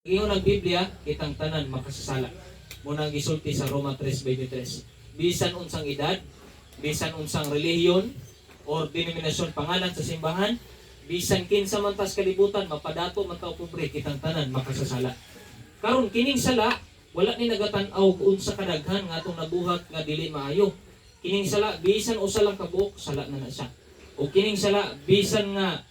Ingon ang Biblia, kitang tanan makasasala. Munang gisulti sa Roma 3:23. Bisan unsang edad, bisan unsang relihiyon or denominasyon pangalan sa simbahan, bisan kinsa man tas kalibutan mapadato man taw pobre, kitang tanan makasasala. Karon kining sala wala ni nagatan-aw unsa kadaghan nga atong nabuhat nga dili maayo. Kining sala bisan usa lang ka buok, sala na siya. O kining sala bisan nga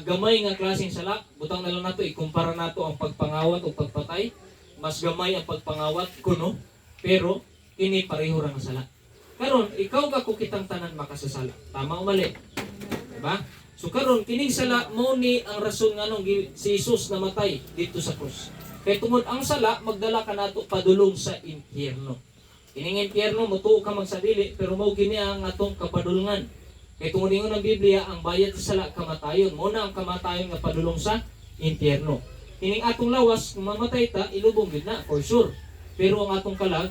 gamay nga klaseng sala, butang na lang nato ikumpara nato ang pagpangawat o pagpatay. Mas gamay ang pagpangawat kuno, pero kini pareho ra nga sala. Karon ikaw ba ko kitang tanan makasasala? Tama o mali? Diba? So karon kining sala mo ni ang rason nganong si Jesus namatay dito sa krus. Kay tungod ang sala magdala ka nato padulong sa impyerno. Kining impyerno mutuo ka magsadili, pero mao kini ang atong kapadulungan. Kaya tungod ingon ng Biblia, ang bayad sa sala kamatayon. Muna ang kamatayon nga padulong sa impyerno. Kining atong lawas, kung mamatay ta, ilubong gid na, for sure. Pero ang atong kalag,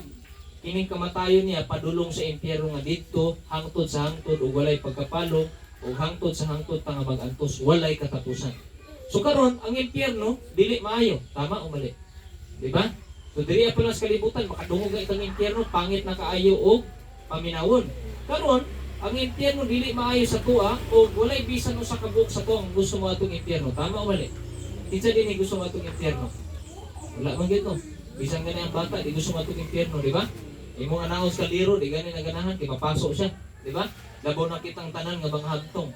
kining kamatayon niya padulong sa impyerno nga dito, hangtod sa hangtod, o walay pagkapalo, o hangtod sa hangtod pa nga mag-antos, walay katapusan. So karon ang impyerno, dili maayo. Tama o mali? Diba? So diri pa lang sa kalibutan, makadungog ang itang impyerno, pangit na kaayo o paminawon. Karon, ang impyerno dili maayo sa tuwa o walay bisan usa ka buok sa tuwa ang gusto mo atong impyerno. Tama o mali? Kinsa dinhi gusto mo atong impyerno? Wala man gyud no. Bisan gani ang bata di gusto mo atong impyerno, di ba? Imong anaos ka liro di gani naganahan kay mapasok siya, di ba? Labaw na kitang tanan nga banghagtong.